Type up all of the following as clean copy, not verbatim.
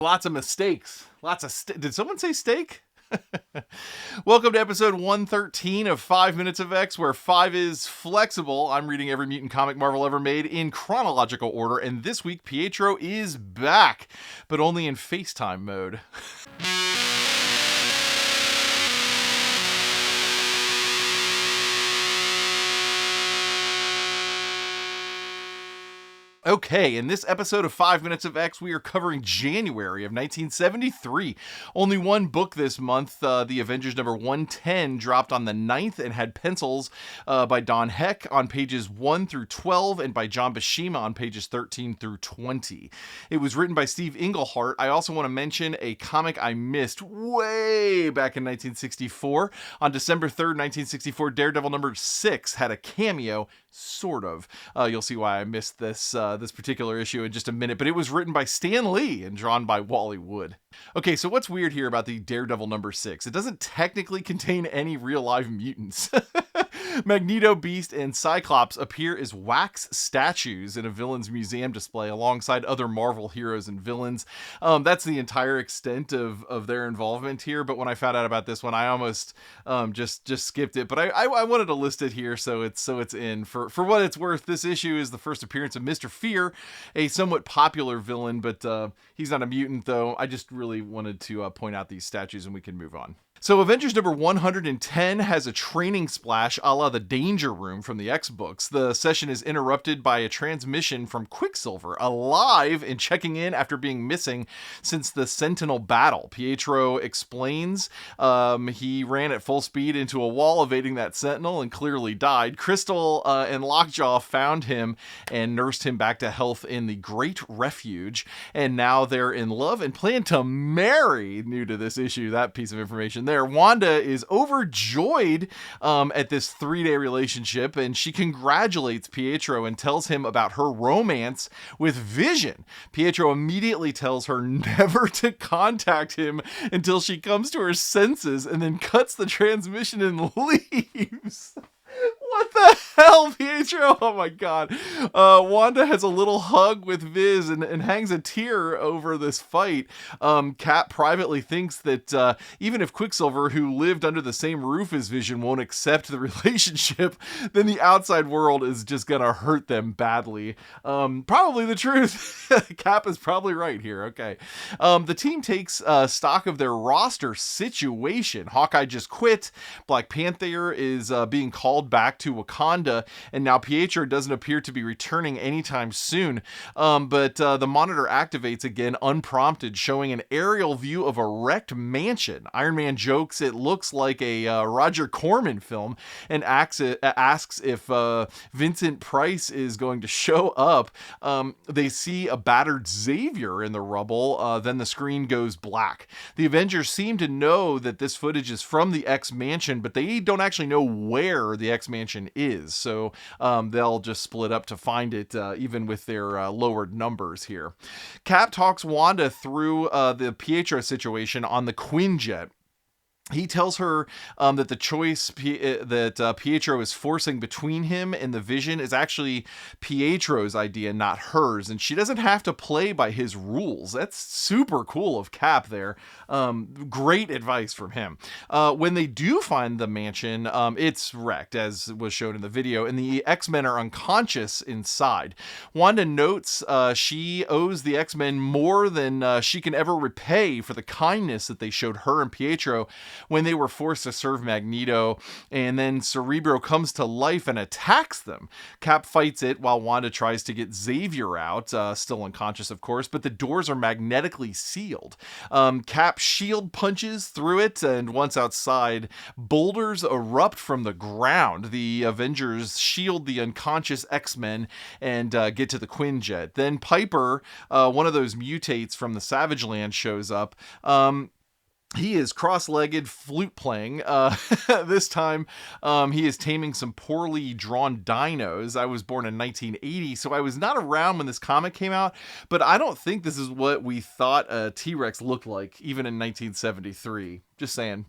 Lots of mistakes. Did someone say steak? Welcome to episode 113 of 5 Minutes of X, where 5 is flexible. I'm reading every mutant comic Marvel ever made in chronological order, and this week Pietro is back, but only in FaceTime mode. Okay, in this episode of 5 Minutes of X, we are covering January of 1973. Only one book this month, the Avengers number 110, dropped on the 9th and had pencils by Don Heck on pages 1 through 12 and by John Buscema on pages 13 through 20. It was written by Steve Englehart. I also want to mention a comic I missed way back in 1964. On December 3rd, 1964, Daredevil number 6 had a cameo, sort of. You'll see why I missed this particular issue in just a minute, but it was written by Stan Lee and drawn by Wally Wood. Okay, so what's weird here about the Daredevil number 6? It doesn't technically contain any real live mutants. Magneto, Beast, and Cyclops appear as wax statues in a villain's museum display alongside other Marvel heroes and villains. That's the entire extent of their involvement here, but when I found out about this one, I almost just skipped it, but I wanted to list it here so it's in. For what it's worth, this issue is the first appearance of Mr. Fear, a somewhat popular villain, but he's not a mutant, though. I just really wanted to point out these statues and we can move on. So Avengers number 110 has a training splash a la the Danger Room from the X books. The session is interrupted by a transmission from Quicksilver, alive and checking in after being missing since the Sentinel battle. Pietro explains he ran at full speed into a wall evading that Sentinel and clearly died. Crystal and Lockjaw found him and nursed him back to health in the Great Refuge, and now they're in love and plan to marry. New to this issue, that piece of information there. Wanda is overjoyed at this 3-day relationship, and she congratulates Pietro and tells him about her romance with Vision. Pietro immediately tells her never to contact him until she comes to her senses, and then cuts the transmission and leaves. What the hell, Pietro? Oh my god. Wanda has a little hug with Viz and hangs a tear over this fight. Cap privately thinks that even if Quicksilver, who lived under the same roof as Vision, won't accept the relationship, then the outside world is just gonna hurt them badly. Probably the truth. Cap is probably right here. Okay. The team takes stock of their roster situation. Hawkeye just quit. Black Panther is being called back to Wakanda, and now Pietro doesn't appear to be returning anytime soon. But the monitor activates again unprompted, showing an aerial view of a wrecked mansion. Iron Man jokes it looks like a Roger Corman film and asks if Vincent Price is going to show up. They see a battered Xavier in the rubble. Then the screen goes black. The Avengers seem to know that this footage is from the X Mansion, but they don't actually know where the X Mansion is, so they'll just split up to find it, even with their lowered numbers here. Cap talks Wanda through the Pietro situation on the Quinjet. He tells her that the choice that Pietro is forcing between him and the Vision is actually Pietro's idea, not hers, and she doesn't have to play by his rules. That's super cool of Cap there. Great advice from him. When they do find the mansion, it's wrecked, as was shown in the video, and the X-Men are unconscious inside. Wanda notes she owes the X-Men more than she can ever repay for the kindness that they showed her and Pietro when they were forced to serve Magneto, and then Cerebro comes to life and attacks them. Cap fights it while Wanda tries to get Xavier out, still unconscious of course, but the doors are magnetically sealed. Cap shield punches through it, and once outside, boulders erupt from the ground. The Avengers shield the unconscious X-Men and get to the Quinjet. Then Piper, one of those mutates from the Savage Land, shows up. He is cross-legged, flute playing. This time, he is taming some poorly drawn dinos. I was born in 1980, so I was not around when this comic came out, but I don't think this is what we thought a T-Rex looked like, even in 1973. Just saying.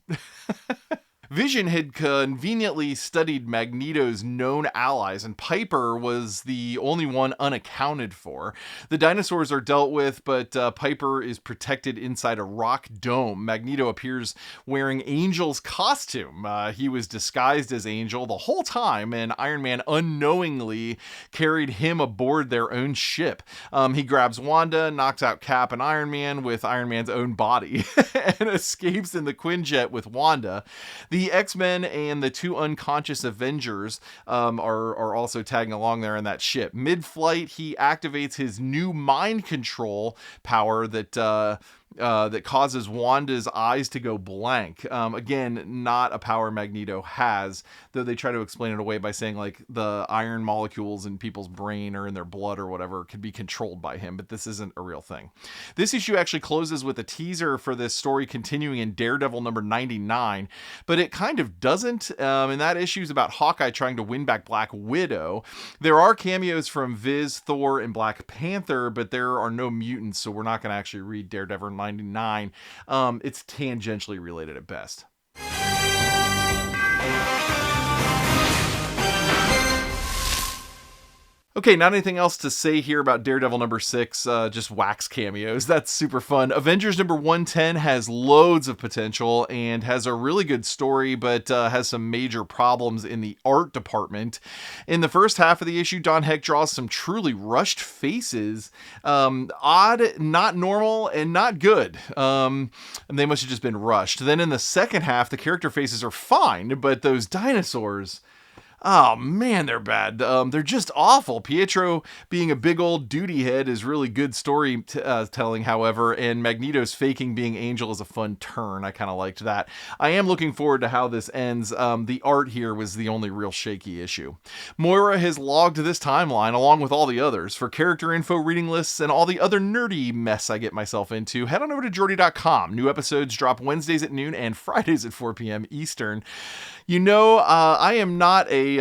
Vision had conveniently studied Magneto's known allies, and Piper was the only one unaccounted for. The dinosaurs are dealt with, but Piper is protected inside a rock dome. Magneto appears wearing Angel's costume. He was disguised as Angel the whole time, and Iron Man unknowingly carried him aboard their own ship. He grabs Wanda, knocks out Cap and Iron Man with Iron Man's own body, and escapes in the Quinjet with Wanda. The X-Men and the two unconscious Avengers are also tagging along there in that ship. Mid-flight, he activates his new mind control power that causes Wanda's eyes to go blank. Again, not a power Magneto has, though they try to explain it away by saying like the iron molecules in people's brain or in their blood or whatever can be controlled by him, but this isn't a real thing. This issue actually closes with a teaser for this story continuing in Daredevil number 99, but it kind of doesn't. And that issue is about Hawkeye trying to win back Black Widow. There are cameos from Viz, Thor, and Black Panther, but there are no mutants, so we're not going to actually read Daredevil 99. It's tangentially related at best. Okay, not anything else to say here about Daredevil number 6, just wax cameos. That's super fun. Avengers number 110 has loads of potential and has a really good story, but has some major problems in the art department. In the first half of the issue, Don Heck draws some truly rushed faces. Odd, not normal, and not good. And they must have just been rushed. Then in the second half, the character faces are fine, but those dinosaurs... oh man, they're bad. They're just awful. Pietro being a big old duty head is really good story telling, however, and Magneto's faking being Angel is a fun turn. I kind of liked that. I am looking forward to how this ends. The art here was the only real shaky issue. Moira has logged this timeline along with all the others. For character info, reading lists, and all the other nerdy mess I get myself into, head on over to Jordy.com. New episodes drop Wednesdays at noon and Fridays at 4 p.m. Eastern. You know, I am not a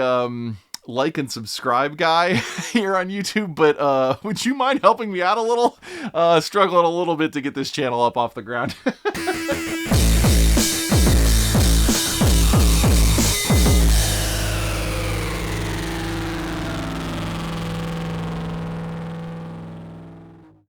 like and subscribe guy here on YouTube, but would you mind helping me out a little? Struggling a little bit to get this channel up off the ground.